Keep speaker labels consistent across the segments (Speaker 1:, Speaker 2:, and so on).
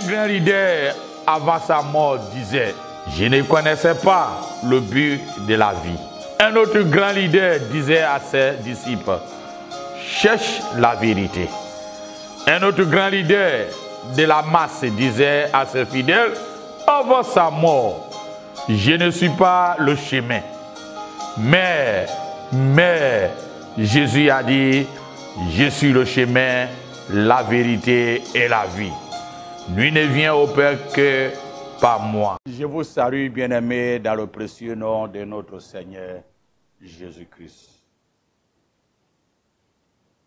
Speaker 1: Un grand leader, avant sa mort, disait, je ne connaissais pas le but de la vie. Un autre grand leader disait à ses disciples, cherche la vérité. Un autre grand leader de la masse disait à ses fidèles, avant sa mort, je ne suis pas le chemin. Mais Jésus a dit, je suis le chemin, la vérité et la vie. Nul ne vient au Père que par moi. Je vous salue, bien-aimés, dans le précieux nom de notre Seigneur Jésus-Christ.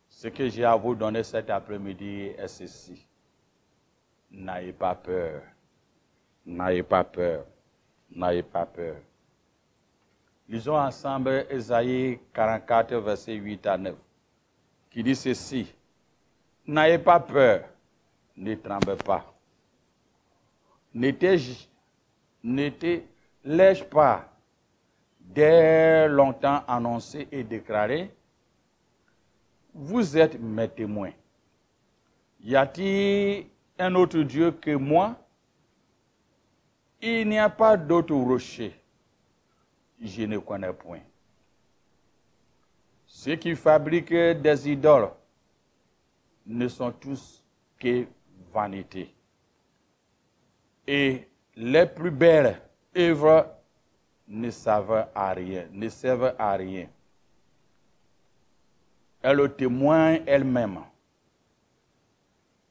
Speaker 1: Ce que j'ai à vous donner cet après-midi est ceci. N'ayez pas peur. N'ayez pas peur. N'ayez pas peur. Lisons ensemble Ésaïe 44, versets 8 à 9, qui dit ceci. N'ayez pas peur, ne tremblez pas. N'étais-je pas dès longtemps annoncé et déclaré? Vous êtes mes témoins. Y a-t-il un autre Dieu que moi? Il n'y a pas d'autre rocher. Je ne connais point. Ceux qui fabriquent des idoles ne sont tous que vanité. Et les plus belles œuvres ne servent à rien. Elles témoignent elles-mêmes.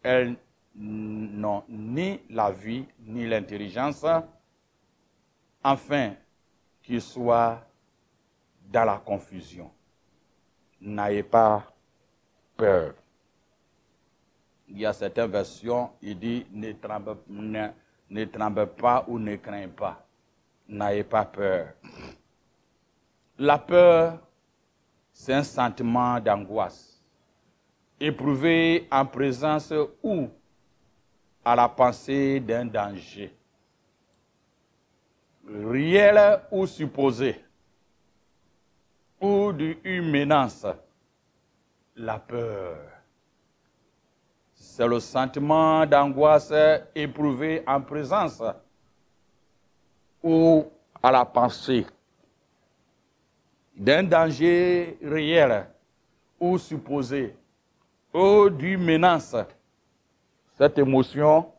Speaker 1: Elles n'ont ni la vie ni l'intelligence, afin qu'ils soient dans la confusion. N'ayez pas peur. Il y a certaines versions, il dit ne tremblez pas ou ne craignez pas. N'ayez pas peur. La peur, c'est un sentiment d'angoisse, éprouvé en présence ou à la pensée d'un danger, réel ou supposé, ou d'une menace. La peur, c'est le sentiment d'angoisse éprouvé en présence ou à la pensée d'un danger réel ou supposé, ou d'une menace. Cette émotion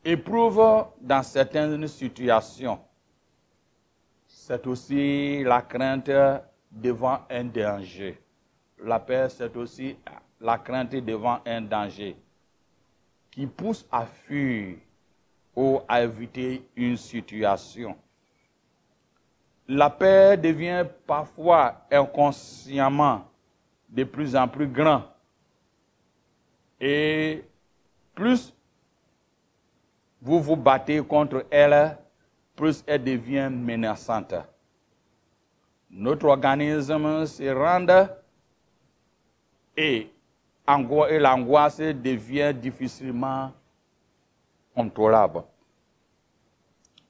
Speaker 1: éprouve dans certaines situations. C'est aussi la crainte devant un danger. La peur, c'est aussi la crainte devant un danger qui pousse à fuir ou à éviter une situation. La peur devient parfois inconsciemment de plus en plus grand. Et plus vous vous battez contre elle, plus elle devient menaçante. Notre organisme se rend et l'angoisse devient difficilement contrôlable.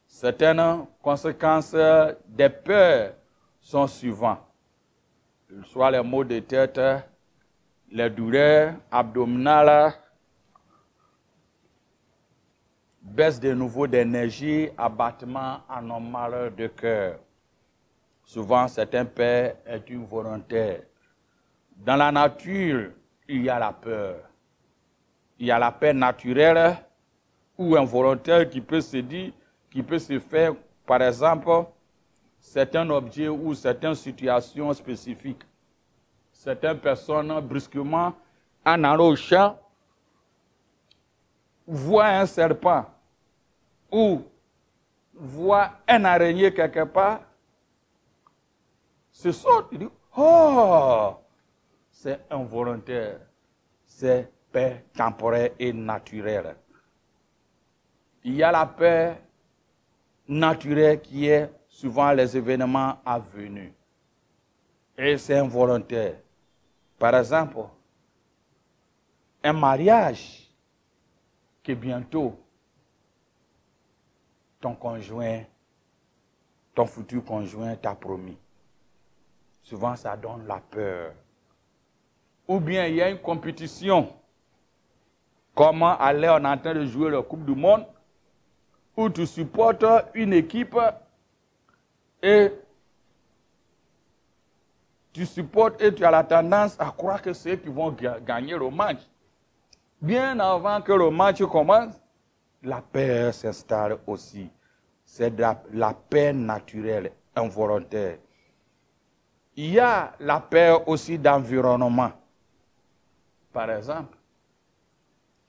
Speaker 1: Certaines conséquences des peurs sont suivantes. Soit les maux de tête, les douleurs abdominales, baisse de nouveau d'énergie, abattement anormal de cœur. Souvent, certains peurs est une volontaire. Dans la nature, il y a la peur. Il y a la peur naturelle ou involontaire qui peut se faire, par exemple, certains objets ou certaines situations spécifiques. Certaines personnes, brusquement, en allant au champ, voient un serpent ou voient un araignée quelque part, se sortent et disent, oh, c'est involontaire, c'est peur temporaire et naturelle. Il y a la peur naturelle qui est souvent les événements à venir. Et c'est involontaire. Par exemple, un mariage que bientôt ton conjoint, ton futur conjoint t'a promis. Souvent, ça donne la peur. Ou bien il y a une compétition Comment aller, on est en train de jouer la Coupe du Monde, où tu supportes une équipe et tu supportes et tu as la tendance à croire que c'est eux qui vont gagner le match. Bien avant que le match commence, la peur s'installe aussi. C'est la peur naturelle, involontaire. Il y a la peur aussi d'environnement. Par exemple,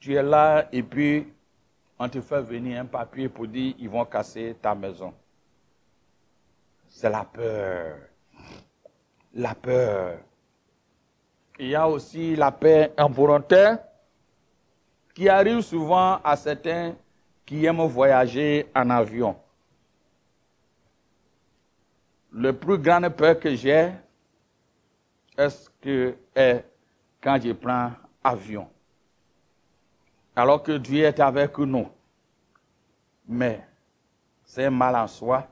Speaker 1: tu es là et puis on te fait venir un papier pour dire ils vont casser ta maison. C'est la peur. La peur. Il y a aussi la peur involontaire qui arrive souvent à certains qui aiment voyager en avion. Le plus grande peur que j'ai est quand je prends avion. Alors que Dieu est avec nous. Mais c'est un mal en soi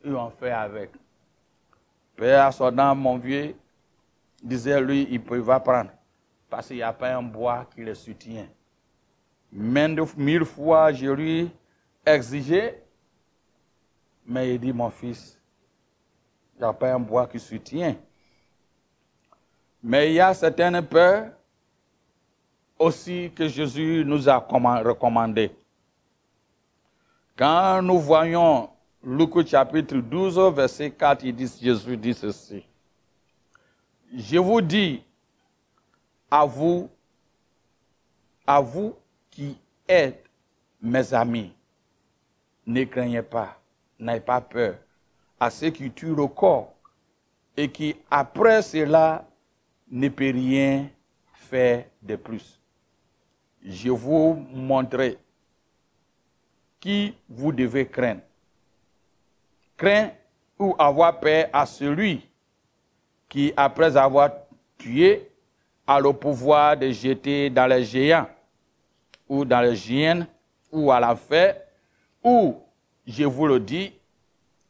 Speaker 1: et on fait avec. Père Assodan, mon vieux, disait lui, il peut pas prendre. Parce qu'il n'y a pas un bois qui le soutient. Mille fois, je lui exigé, mais il dit, mon fils, il n'y a pas un bois qui soutient. Mais il y a certaines peurs aussi que Jésus nous a recommandées. Quand nous voyons Luc chapitre 12, verset 4, Jésus dit ceci. Je vous dis, à vous qui êtes mes amis, ne craignez pas, n'ayez pas peur à ceux qui tuent le corps et qui, après cela, ne peut rien faire de plus. Je vous montrerai qui vous devez craindre. Craindre ou avoir peur à celui qui, après avoir tué, a le pouvoir de jeter dans les géants, ou dans les hyènes, ou à l'enfer, ou, je vous le dis,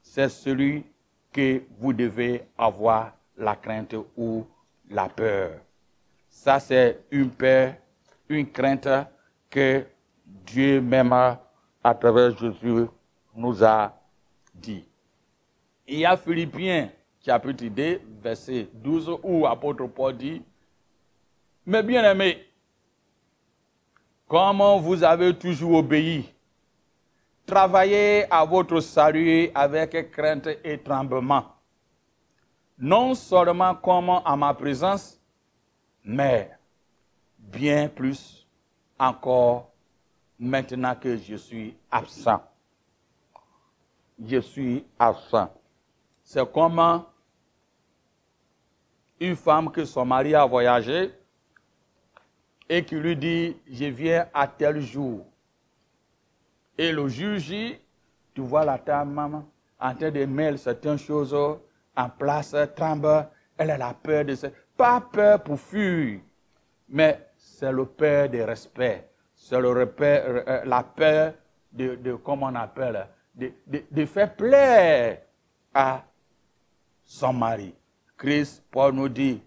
Speaker 1: c'est celui que vous devez avoir la crainte ou la peur. Ça, c'est une peur, une crainte que Dieu même, à travers Jésus, nous a dit. Il y a Philippiens, chapitre 2, verset 12, où l'apôtre Paul dit, « Mais bien aimés, comme vous avez toujours obéi, travaillez à votre salut avec crainte et tremblement, non seulement comme à ma présence, mais bien plus encore maintenant que je suis absent. » Je suis absent. C'est comme une femme que son mari a voyagé et qui lui dit, je viens à tel jour. Et le jour J, tu vois la dame en train de mettre certaines choses en place, tremble, elle a la peur de ça. Pas peur pour fuir, mais c'est le peur de respect. C'est la peur de comment on appelle, de faire plaire à son mari. Christ, Paul nous dit,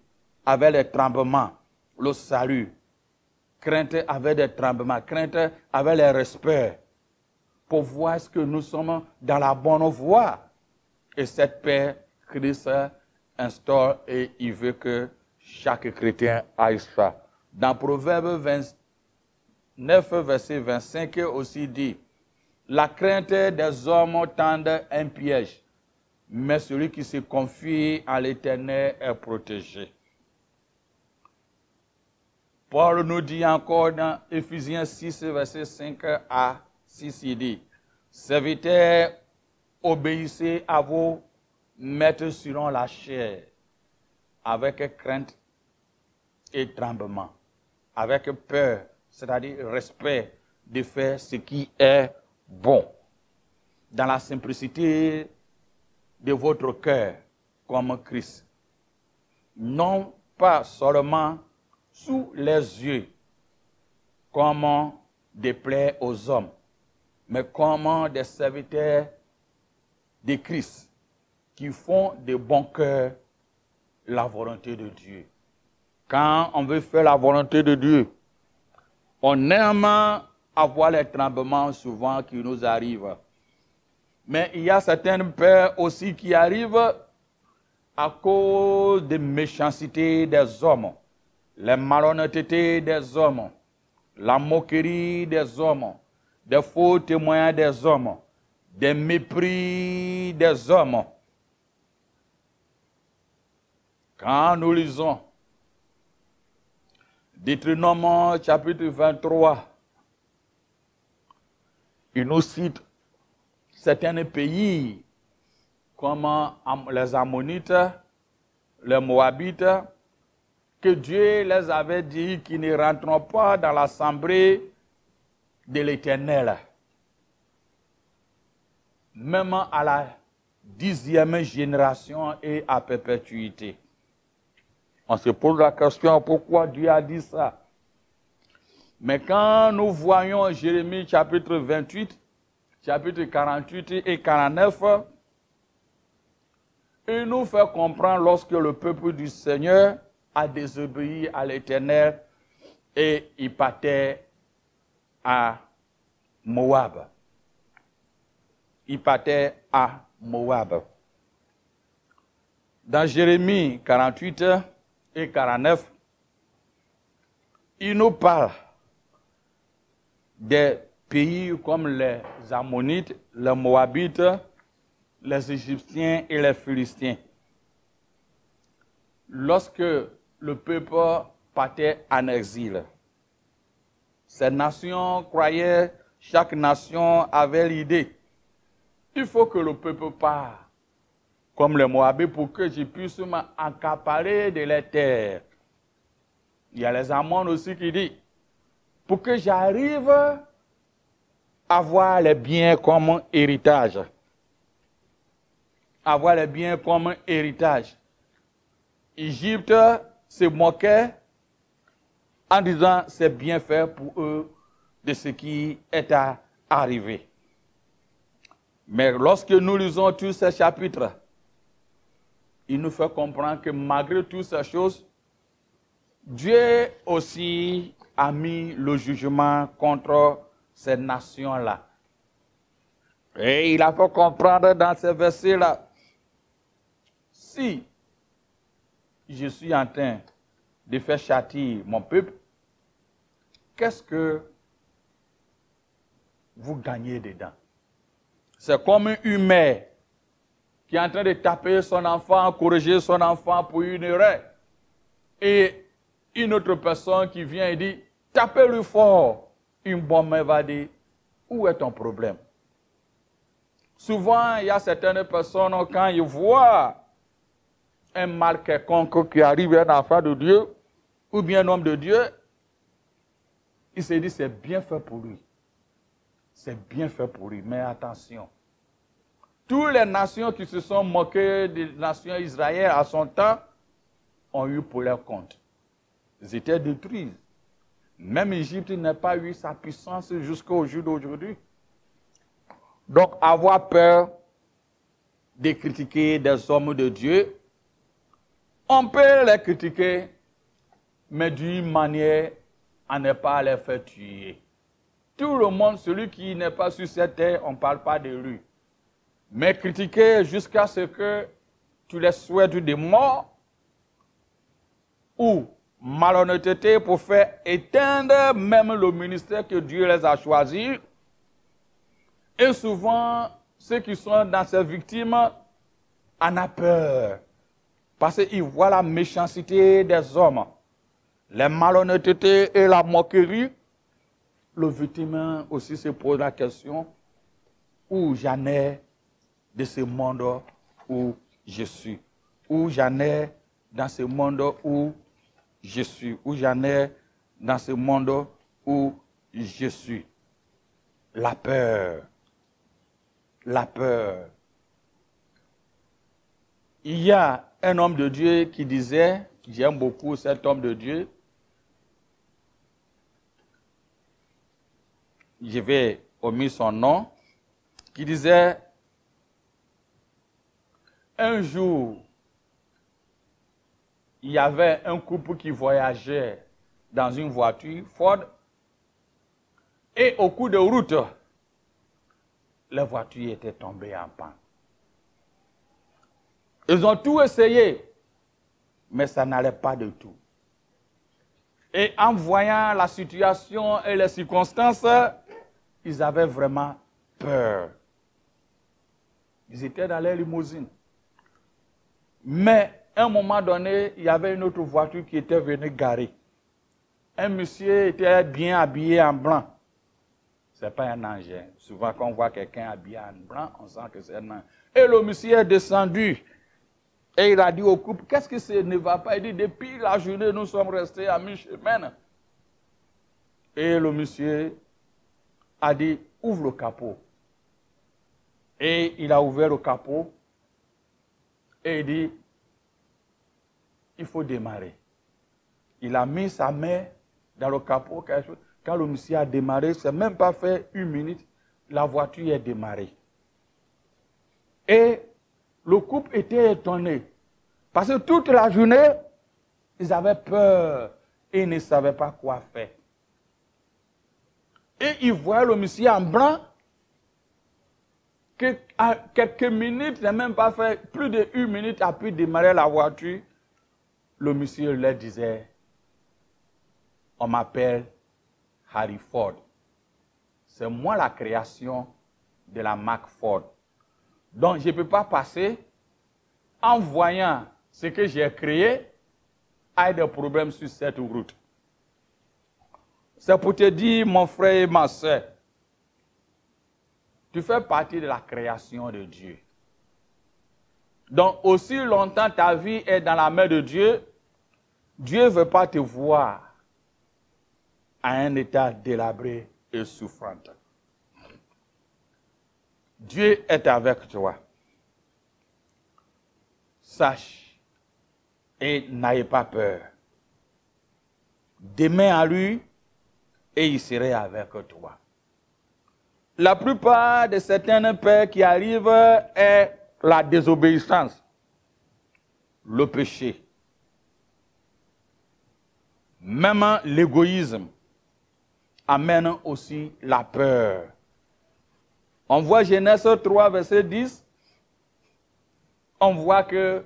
Speaker 1: avec les tremblements, le salut. Crainte avec des tremblements, crainte avec les respects, pour voir ce que nous sommes dans la bonne voie. Et cette paix, Christ instaure et il veut que chaque chrétien aille ça. Dans Proverbe 29, verset 25, aussi dit, la crainte des hommes tend un piège, mais celui qui se confie à l'Éternel est protégé. Paul nous dit encore dans Éphésiens 6, verset 5 à 6, il dit, serviteurs, obéissez à vos maîtres selon la chair, avec crainte et tremblement, avec peur, c'est-à-dire respect de faire ce qui est bon, dans la simplicité de votre cœur, comme Christ. Non pas seulement sous les yeux, comme des plaies aux hommes, mais comme des serviteurs de Christ qui font de bon cœur la volonté de Dieu. Quand on veut faire la volonté de Dieu, On aime avoir les tremblements souvent qui nous arrivent. Mais il y a certaines peurs aussi qui arrivent à cause des méchancetés des hommes, les malhonnêtetés des hommes, la moquerie des hommes, des faux témoins des hommes, des mépris des hommes. Quand nous lisons Deutéronome chapitre 23, il nous cite certains pays comme les Ammonites, les Moabites, que Dieu les avait dit qu'ils ne rentreront pas dans l'assemblée de l'Éternel. Même à la 10e génération et à perpétuité. On se pose la question pourquoi Dieu a dit ça. Mais quand nous voyons Jérémie chapitre 28, chapitre 48 et 49, il nous fait comprendre lorsque le peuple du Seigneur a désobéi à l'Éternel et il partait à Moab. Il partait à Moab. Dans Jérémie 48 et 49, il nous parle des pays comme les Ammonites, les Moabites, les Égyptiens et les Philistins. Lorsque le peuple partait en exil, ces nations croyaient, chaque nation avait l'idée, il faut que le peuple parte comme les Moabites pour que je puisse m'accaparer de les terres. Il y a les Ammonites aussi qui disent, pour que j'arrive à avoir les biens comme héritage. Avoir les biens comme héritage. Égypte se moquait en disant c'est bien fait pour eux de ce qui est arrivé. Mais lorsque nous lisons tous ces chapitres, il nous fait comprendre que malgré toutes ces choses, Dieu aussi a mis le jugement contre ces nations-là. Et il a fait comprendre dans ces versets-là, si je suis en train de faire châtier mon peuple, qu'est-ce que vous gagnez dedans? C'est comme une mère qui est en train de taper son enfant, corriger son enfant pour une erreur. Et une autre personne qui vient et dit, tapez-lui fort. Une bonne mère va dire, où est ton problème? Souvent, il y a certaines personnes, quand ils voient un mal quelconque qui arrive à un enfant de Dieu, ou bien un homme de Dieu, il se dit, c'est bien fait pour lui. C'est bien fait pour lui, mais attention. Toutes les nations qui se sont moquées des nations israéliennes à son temps ont eu pour leur compte. Ils étaient détruits. Même l'Égypte n'a pas eu sa puissance jusqu'au jour d'aujourd'hui. Donc, avoir peur de critiquer des hommes de Dieu, on peut les critiquer, mais d'une manière à ne pas les faire tuer. Tout le monde, celui qui n'est pas sur cette terre, on ne parle pas de lui. Mais critiquer jusqu'à ce que tu les souhaites de mort ou malhonnêteté pour faire éteindre même le ministère que Dieu les a choisis. Et souvent, ceux qui sont dans ces victimes en ont peur. Parce qu'ils voient la méchanceté des hommes, les malhonnêtetés et la moquerie. Le victime aussi se pose la question, où j'en ai de ce monde où je suis? Où j'en ai dans ce monde où je suis? Où j'en ai dans ce monde où je suis? La peur. La peur. Il y a un homme de Dieu qui disait, j'aime beaucoup cet homme de Dieu, je vais omettre son nom, qui disait, un jour, il y avait un couple qui voyageait dans une voiture Ford Et au cours de route, les voitures étaient tombées en panne. Ils ont tout essayé, mais ça n'allait pas du tout. Et en voyant la situation et les circonstances, ils avaient vraiment peur. Ils étaient dans leur limousine. Mais à un moment donné, il y avait une autre voiture qui était venue garer. Un monsieur était bien habillé en blanc. Ce n'est pas un ange. Souvent, quand on voit quelqu'un habillé en blanc, on sent que c'est un ange. Et le monsieur est descendu. Et il a dit au couple, qu'est-ce que ça ne va pas? Il dit, depuis la journée, nous sommes restés à mi-chemin. Et le monsieur a dit, ouvre le capot. Et il a ouvert le capot. Et il dit, il faut démarrer. Il a mis sa main dans le capot. Quand le monsieur a démarré, ça n'a même pas fait 1 minute, la voiture est démarrée. Et le couple était étonné. Parce que toute la journée, ils avaient peur et ils ne savaient pas quoi faire. Et ils voyaient le monsieur en blanc, que à quelques minutes, il n'a même pas fait plus de 1 minute à pu démarrer la voiture. Le monsieur leur disait, on m'appelle Harry Ford. C'est moi la création de la marque Ford. Donc, je ne peux pas passer en voyant ce que j'ai créé à des problèmes sur cette route. C'est pour te dire, mon frère et ma soeur, tu fais partie de la création de Dieu. Donc, aussi longtemps ta vie est dans la main de Dieu, Dieu ne veut pas te voir à un état délabré et souffrant. Dieu est avec toi. Sache et n'ayez pas peur. Demain à lui et il serait avec toi. La plupart de certains peurs qui arrivent est la désobéissance, le péché, même l'égoïsme amène aussi la peur. On voit Genèse 3, verset 10, on voit que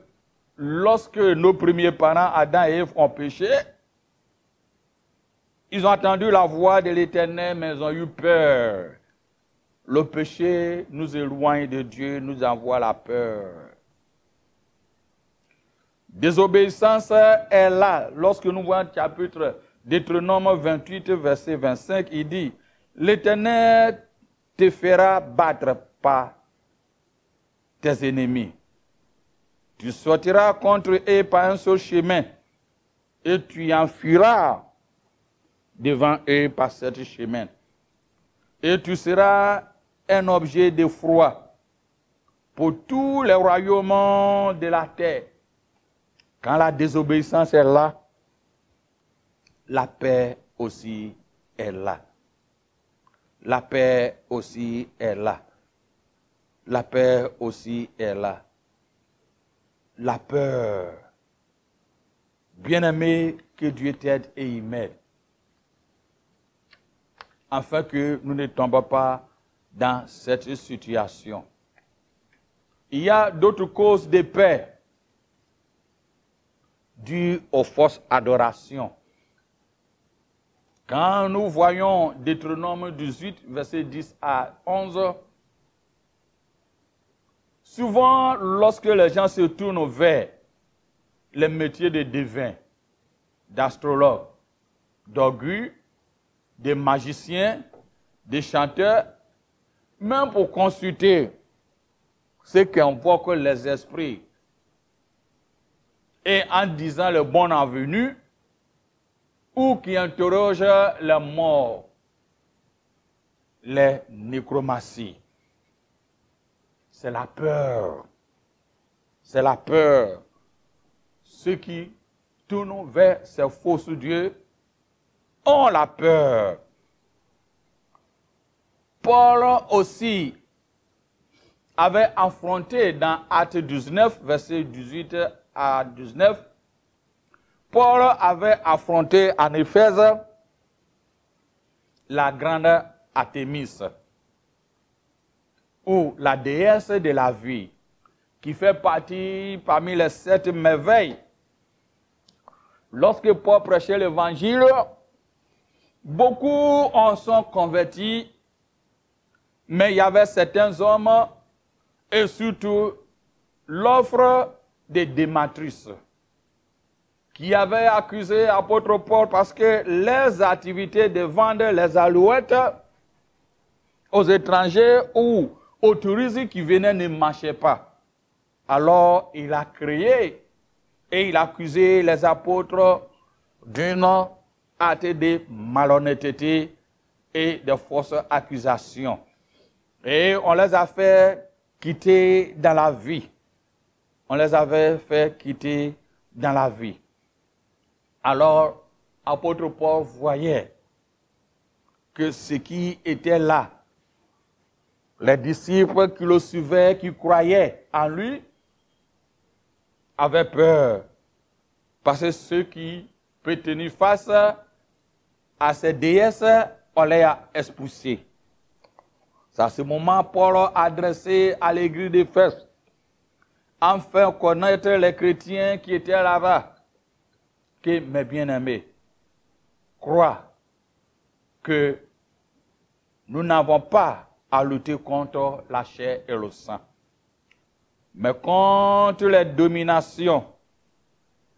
Speaker 1: lorsque nos premiers parents, Adam et Ève, ont péché, ils ont entendu la voix de l'Éternel, mais ils ont eu peur. Le péché nous éloigne de Dieu, nous envoie la peur. Désobéissance est là. Lorsque nous voyons le chapitre Deutéronome 28, verset 25, il dit, l'Éternel te fera battre par tes ennemis. Tu sortiras contre eux par un seul chemin et tu enfuiras devant eux par ce chemin. Et tu seras un objet d'effroi pour tous les royaumes de la terre. Quand la désobéissance est là, la paix aussi est là. La paix aussi est là. La paix aussi est là. La peur. Bien-aimé, que Dieu t'aide et y m'aide. Afin que nous ne tombions pas dans cette situation. Il y a d'autres causes de peur dues aux fausses adorations. Quand nous voyons Deutéronome 18, versets 10 à 11, souvent lorsque les gens se tournent vers les métiers de devins, d'astrologues, d'augures, des magiciens, des chanteurs, même pour consulter ce qu'invoquent les esprits, et en disant le bon avenue, ou qui interrogent les morts, les nécromancies. C'est la peur. C'est la peur. Ceux qui tournent vers ces fausses dieux ont la peur. Paul aussi avait affronté dans Actes 19, versets 18 à 19, Paul avait affronté en Éphèse la grande Artémis, ou la déesse de la vie, qui fait partie parmi les 7 merveilles. Lorsque Paul prêchait l'évangile, beaucoup en sont convertis, mais il y avait certains hommes, et surtout l'offre de Dématrius, qui avait accusé l'apôtre Paul parce que les activités de vendre les alouettes aux étrangers ou aux touristes qui venaient ne marchaient pas. Alors il a créé et il a accusé les apôtres d'une acte de malhonnêteté et de fausses accusations. Et on les a fait quitter dans la vie. On les avait fait quitter dans la vie. Alors, l'apôtre Paul voyait que ce qui était là, les disciples qui le suivaient, qui croyaient en lui, avaient peur. Parce que ceux qui peuvent tenir face à ces déesses, on les a expulsés. C'est à ce moment Paul a adressé à l'église d'Éphèse, enfin connaître les chrétiens qui étaient là-bas, que mes bien-aimés croient que nous n'avons pas à lutter contre la chair et le sang, mais contre les dominations,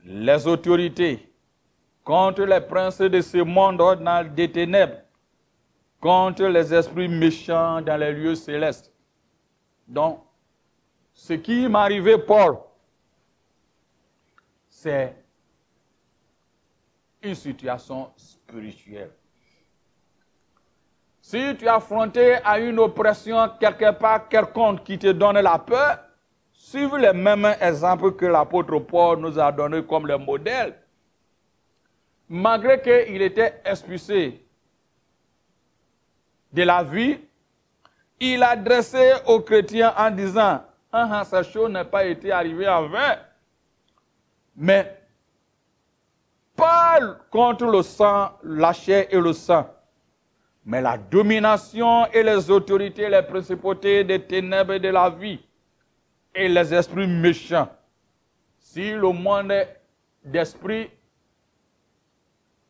Speaker 1: les autorités, contre les princes de ce monde dans des ténèbres, contre les esprits méchants dans les lieux célestes. Donc, ce qui m'est arrivé, Paul, c'est une situation spirituelle. Si tu es affronté à une oppression quelque part, quelconque qui te donne la peur, suive les mêmes exemples que l'apôtre Paul nous a donnés comme le modèle. Malgré qu'il était expulsé de la vie, il adressait aux chrétiens en disant, cette chose n'a pas été arrivée en vain, mais pas contre le sang, la chair et le sang, mais la domination et les autorités, les principautés des ténèbres et de la vie, et les esprits méchants. Si le monde d'esprit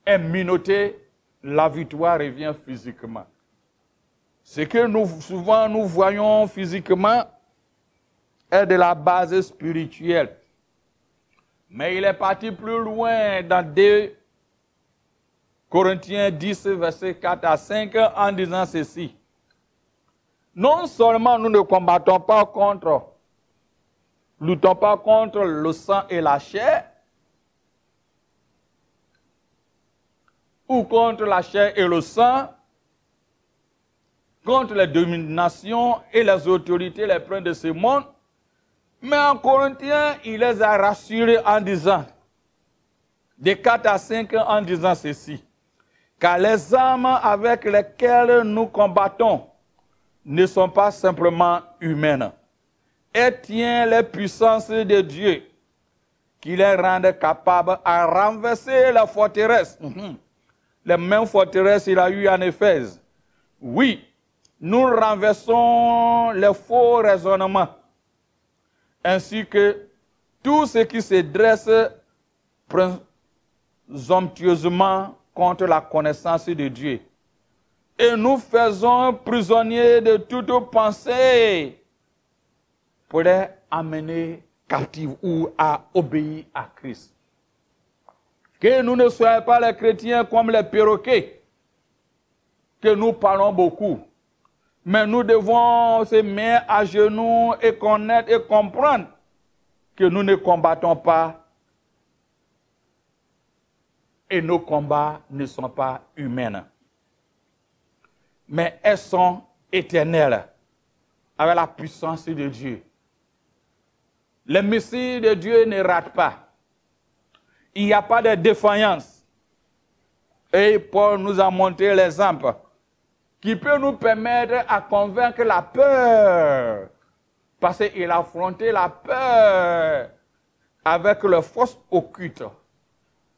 Speaker 1: est minauté, la victoire revient physiquement. Ce que souvent nous voyons physiquement est de la base spirituelle. Mais il est parti plus loin dans 2 Corinthiens 10, versets 4 à 5, en disant ceci. Non seulement nous ne luttons pas contre le sang et la chair, ou contre la chair et le sang, contre les dominations et les autorités, les princes de ce monde, mais en Corinthiens, il les a rassurés en disant, de 4 à 5, en disant ceci, car les armes avec lesquelles nous combattons ne sont pas simplement humaines, et tiennent les puissances de Dieu, qui les rendent capables à renverser la forteresse. Les mêmes forteresses qu'il a eu en Éphèse. Oui, nous renversons les faux raisonnements, ainsi que tout ce qui se dresse présomptueusement contre la connaissance de Dieu. Et nous faisons prisonniers de toute pensée pour les amener captifs ou à obéir à Christ. Que nous ne soyons pas les chrétiens comme les perroquets, que nous parlons beaucoup. Mais nous devons se mettre à genoux et connaître et comprendre que nous ne combattons pas et nos combats ne sont pas humains. Mais elles sont éternelles avec la puissance de Dieu. Les missiles de Dieu ne ratent pas. Il n'y a pas de défaillance. Et Paul nous a montré l'exemple qui peut nous permettre à convaincre la peur. Parce qu'il a affronté la peur avec les forces occultes.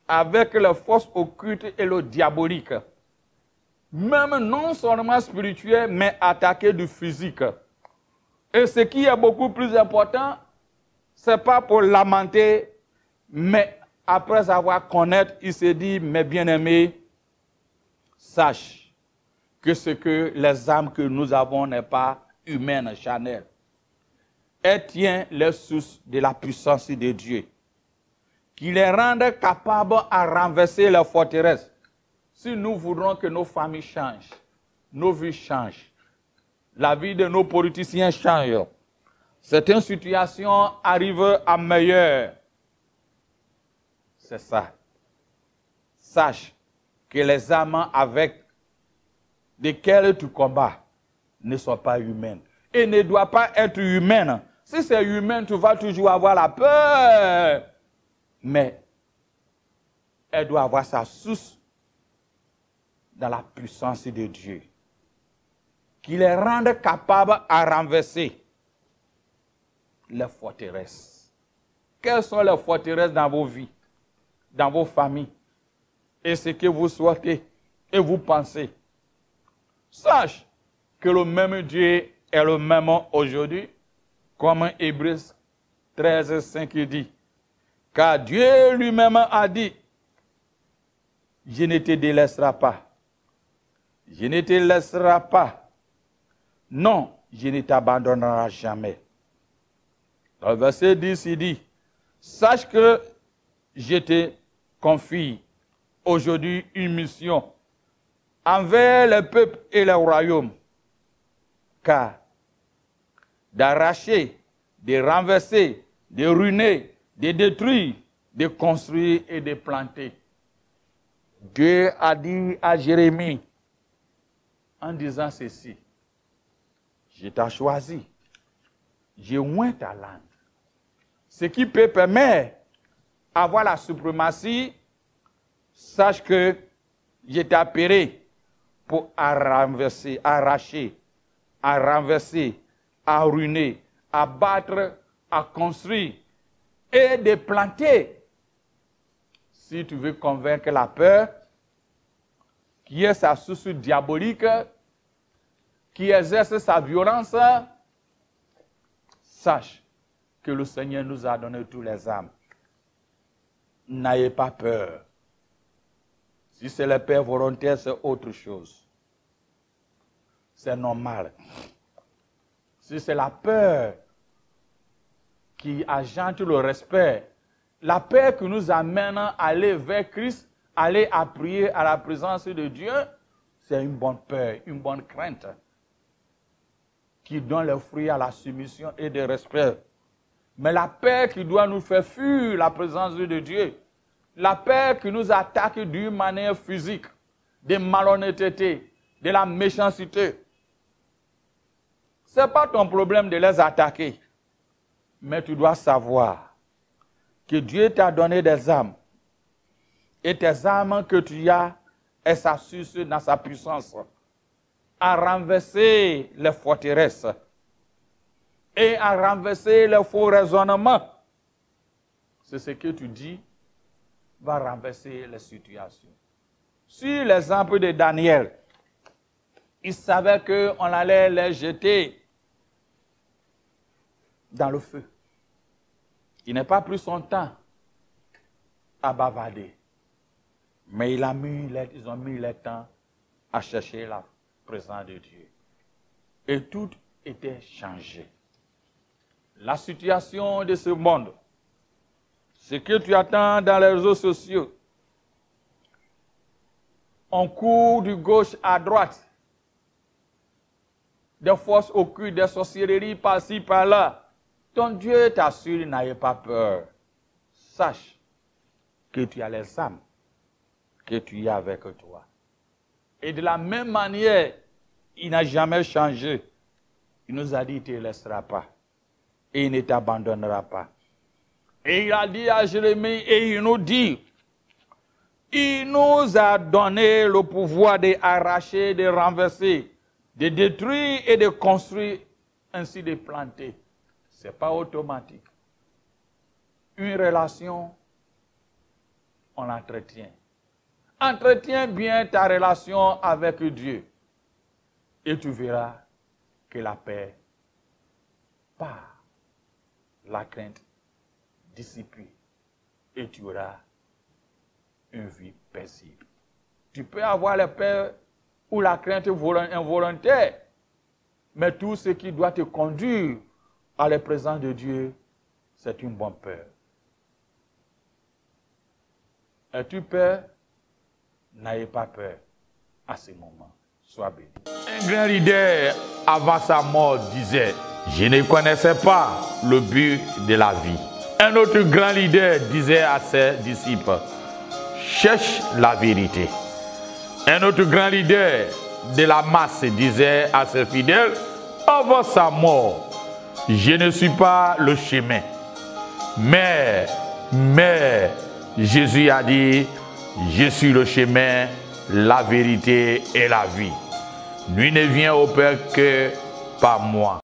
Speaker 1: Avec les forces occultes et le diabolique. même non seulement spirituel, mais attaqué du physique. Et ce qui est beaucoup plus important, ce n'est pas pour lamenter, mais après avoir connaître, il se dit, mes bien-aimés, sache que ce que les âmes que nous avons n'est pas humaine, charnelle. Elle tient les sources de la puissance de Dieu, qui les rende capables à renverser les forteresses. Si nous voudrons que nos familles changent, nos vies changent, la vie de nos politiciens change, certaines situations arrivent à meilleure. C'est ça. Sache que les âmes avec lesquelles tu combats ne sont pas humaines. Et ne doivent pas être humaines. Si c'est humain, tu vas toujours avoir la peur. Mais elle doit avoir sa source dans la puissance de Dieu, qui les rende capables à renverser les forteresses. Quelles sont les forteresses dans vos vies, dans vos familles, et ce que vous souhaitez et vous pensez? Sache que le même Dieu est le même aujourd'hui, comme Hébreux 13, 5 dit. Car Dieu lui-même a dit, je ne te délaisserai pas. Je ne te laisserai pas. Non, je ne t'abandonnerai jamais. Dans le verset 10, il dit, sache que je te confie aujourd'hui une mission envers les peuples et les royaumes, car d'arracher, de renverser, de ruiner, de détruire, de construire et de planter. Dieu a dit à Jérémie en disant ceci, je t'ai choisi, j'ai oint ta langue. Ce qui peut permettre d'avoir la suprématie, sache que je t'ai appelé pour renverser, arracher, à renverser, à ruiner, à battre, à construire et de planter. Si tu veux convaincre la peur, qui est sa source diabolique, qui exerce sa violence, sache que le Seigneur nous a donné tous les âmes. N'ayez pas peur. Si c'est la peur volontaire, c'est autre chose. C'est normal. Si c'est la peur qui agente le respect, la peur qui nous amène à aller vers Christ, aller à prier à la présence de Dieu, c'est une bonne peur, une bonne crainte qui donne le fruit à la soumission et le respect. Mais la peur qui doit nous faire fuir la présence de Dieu, la peur qui nous attaque d'une manière physique, de malhonnêteté, de la méchanceté, ce n'est pas ton problème de les attaquer. Mais tu dois savoir que Dieu t'a donné des âmes. Et tes âmes que tu as, elles s'assurent dans sa puissance à renverser les forteresses et à renverser les faux raisonnements. C'est ce que tu dis va renverser les situations. Sur l'exemple de Daniel, il savait qu'on allait les jeter dans le feu. Il n'a pas pris son temps à bavarder. Mais ils ont mis le temps à chercher la présence de Dieu. Et tout était changé. La situation de ce monde, ce que tu attends dans les réseaux sociaux, on court de gauche à droite, des forces occultes, des sorcelleries par-ci, par-là. Ton Dieu t'assure, n'ayez pas peur. Sache que tu as les âmes que tu as avec toi. Et de la même manière, il n'a jamais changé. Il nous a dit, il ne te laissera pas. Et il ne t'abandonnera pas. Et il a dit à Jérémie, et il nous dit, il nous a donné le pouvoir d'arracher, de renverser, de détruire et de construire, ainsi de planter. Ce n'est pas automatique. Une relation, on l'entretient. Entretiens bien ta relation avec Dieu. Et tu verras que la paix, par la crainte, dissipée. Et tu auras une vie paisible. Tu peux avoir la paix ou la crainte involontaire, mais tout ce qui doit te conduire à la présence de Dieu, c'est une bonne peur. Es-tu peur? N'ayez pas peur à ce moment. Sois béni. Un grand leader, avant sa mort, disait, je ne connaissais pas le but de la vie. Un autre grand leader disait à ses disciples, cherche la vérité. Un autre grand leader de la masse disait à ses fidèles, avant sa mort, je ne suis pas le chemin. Mais Jésus a dit, je suis le chemin, la vérité et la vie. Nul ne vient au Père que par moi.